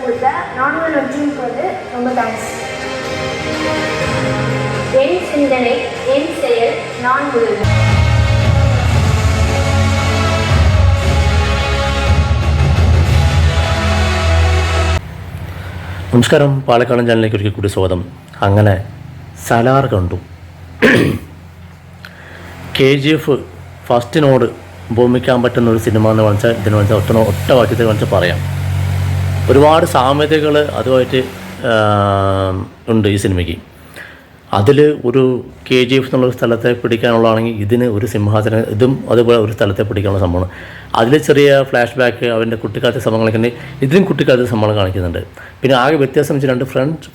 கொடுத்த நானும் டீமுக்கு வந்து ரொம்ப தேங்க்ஸ். என் சிந்தனை என் செயல் நான் முழுவதும். നമസ്കാരം, പാലക്കാടൻ ചാനലിലേക്ക് ഒരിക്കൽ കൂടി സ്വാഗതം. അങ്ങനെ സലാർ കണ്ടു. KGF ഫസ്റ്റിനോട് ഭൂമിക്കാൻ പറ്റുന്ന ഒരു സിനിമ എന്ന് വെച്ചാൽ ഇതിന് വെച്ചാൽ ഒറ്റ വാക്യത്തിൽ വെച്ചാൽ പറയാം. ഒരുപാട് സാമ്യതകൾ അതുമായിട്ട് ഉണ്ട് ഈ സിനിമയ്ക്ക്. അതിൽ ഒരു KGF എന്നുള്ളൊരു സ്ഥലത്തെ പിടിക്കാനുള്ളതാണെങ്കിൽ ഇതിന് ഒരു സിംഹാസനം, ഇതും അതുപോലെ ഒരു സ്ഥലത്തെ പിടിക്കാനുള്ള സംഭവമാണ്. അതിൽ ചെറിയ ഫ്ലാഷ് ബാക്ക്, അവൻ്റെ കുട്ടിക്കാലത്തെ സംഭവങ്ങളൊക്കെ ഉണ്ട്. ഇതിലും കുട്ടിക്കാലത്തെ സംഭവങ്ങൾ കാണിക്കുന്നുണ്ട്. പിന്നെ ആകെ വ്യത്യാസം വെച്ചാൽ രണ്ട്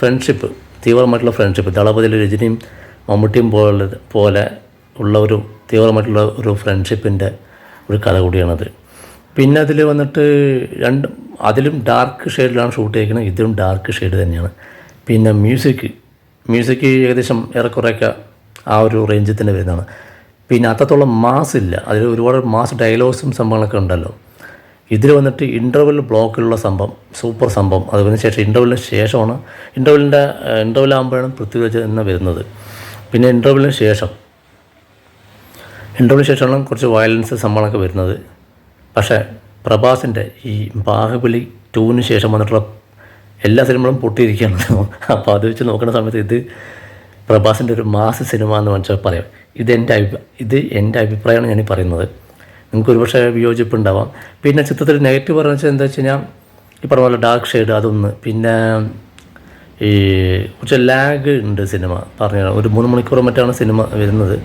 ഫ്രണ്ട്ഷിപ്പ്, തീവ്രമായിട്ടുള്ള ഫ്രണ്ട്ഷിപ്പ്, ദളപതിയിൽ രജനിയും മമ്മൂട്ടിയും പോലെ ഉള്ള ഒരു തീവ്രമായിട്ടുള്ള ഒരു ഫ്രണ്ട്ഷിപ്പിൻ്റെ ഒരു കഥ കൂടിയാണത്. പിന്നെ അതിൽ വന്നിട്ട് അതിലും ഡാർക്ക് ഷെയ്ഡിലാണ് ഷൂട്ട് ചെയ്തിരിക്കുന്നത്, ഇതിലും ഡാർക്ക് ഷെയ്ഡ് തന്നെയാണ്. പിന്നെ മ്യൂസിക് ഏകദേശം ഏറെക്കുറെയൊക്കെ ആ ഒരു റേഞ്ചിൽ തന്നെ വരുന്നതാണ്. പിന്നെ അത്രത്തോളം മാസ് ഇല്ല, അതിൽ ഒരുപാട് മാസ് ഡയലോഗ്സും സംഭവങ്ങളൊക്കെ ഉണ്ടല്ലോ. ഇതിൽ വന്നിട്ട് ഇൻ്റർവെൽ ബ്ലോക്കിലുള്ള സംഭവം സൂപ്പർ സംഭവം. അതിന് ശേഷം ഇൻ്റർവെല്ലിന് ശേഷമാണ് ഇൻ്റർവെല്ലാകുമ്പോഴാണ് പൃഥ്വിരാജ് എന്ന് വരുന്നത്. പിന്നെ ഇൻ്റർവെല്ലിന് ശേഷമാണ് കുറച്ച് വയലൻസ് സംഭവങ്ങളൊക്കെ വരുന്നത്. പക്ഷേ പ്രഭാസിൻ്റെ ഈ ബാഹുബലി 2 ശേഷം വന്നിട്ടുള്ള എല്ലാ സിനിമകളും പൊട്ടിയിരിക്കുകയാണ്. അപ്പോൾ അത് വെച്ച് നോക്കുന്ന സമയത്ത് ഇത് പ്രഭാസിൻ്റെ ഒരു മാസ് സിനിമ എന്ന് വെച്ചാൽ പറയാം. ഇത് എൻ്റെ അഭിപ്രായമാണ് ഞാൻ പറയുന്നത്. നിങ്ങൾക്ക് ഒരുപക്ഷെ വിയോജിപ്പ് ഉണ്ടാവാം. പിന്നെ ചിത്രത്തിൽ നെഗറ്റീവ് പറഞ്ഞു വെച്ചാൽ എന്താ വെച്ച് കഴിഞ്ഞാൽ ഈ പറഞ്ഞ പോലെ ഡാർക്ക് ഷെയ്ഡ് അതൊന്ന്, പിന്നെ ഈ കുറച്ച് ലാഗ് ഉണ്ട് സിനിമ. പറഞ്ഞാൽ ഒരു 3 മണിക്കൂർ മറ്റാണ് സിനിമ വരുന്നത്.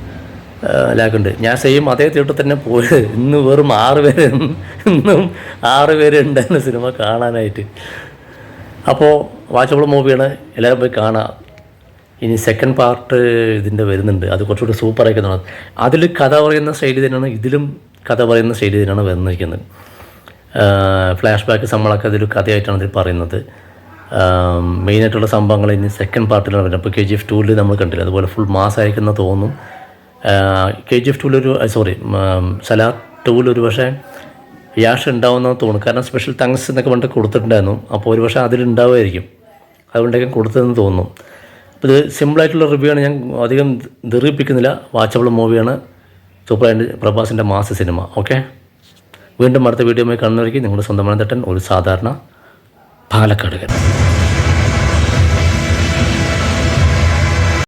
ലാഗുണ്ട്. ഞാൻ സെയിം അതേ തിയേറ്ററിൽ തന്നെ പോയത്. ഇന്ന് വെറും 6 പേര്, ഇന്നും 6 പേര് ഉണ്ടായിരുന്നു സിനിമ കാണാനായിട്ട്. അപ്പോൾ വാച്ചബിൾ മൂവിയാണ്, എല്ലാവരും പോയി കാണാം. ഇനി സെക്കൻഡ് പാർട്ട് ഇതിൻ്റെ വരുന്നുണ്ട്, അത് കുറച്ചുകൂടി സൂപ്പറായിരിക്കുന്നതാണ്. അതിൽ കഥ പറയുന്ന ശൈലി തന്നെയാണ്, ഇതിലും കഥ പറയുന്ന ശൈലി തന്നെയാണ് വന്നിരിക്കുന്നത്. ഫ്ലാഷ് ബാക്ക് സംഭവങ്ങളൊക്കെ അതിൽ കഥയായിട്ടാണ് ഇതിൽ പറയുന്നത്. മെയിനായിട്ടുള്ള സംഭവങ്ങൾ ഇനി സെക്കൻഡ് പാർട്ടിലാണ് വരുന്നത്. അപ്പോൾ KGF 2 നമ്മൾ കണ്ടില്ല, അതുപോലെ ഫുൾ മാസമായിരിക്കുന്ന തോന്നും. KGF 2 സലാർ 2 പക്ഷേ യാഷ് ഉണ്ടാവുമെന്ന് തോന്നുന്നു. കാരണം സ്പെഷ്യൽ താങ്ക്സ് എന്നൊക്കെ പറഞ്ഞിട്ട് കൊടുത്തിട്ടുണ്ടായിരുന്നു. അപ്പോൾ ഒരു പക്ഷേ അതിലുണ്ടാവുമായിരിക്കും, അതുകൊണ്ടൊക്കെ കൊടുത്തതെന്ന് തോന്നുന്നു. അപ്പോൾ ഇത് സിമ്പിളായിട്ടുള്ള റിവ്യൂ ആണ്, ഞാൻ അധികം ദീർഘിപ്പിക്കുന്നില്ല. വാച്ചബിൾ മൂവിയാണ്, സൂപ്പറായിട്ട് പ്രഭാസിൻ്റെ മാസ് സിനിമ. ഓക്കെ, വീണ്ടും അടുത്ത വീഡിയോയുമായി കാണുന്നവരേക്ക് നിങ്ങളുടെ സ്വന്തം തട്ടൻ, ഒരു സാധാരണ പാലക്കാടുകാരൻ.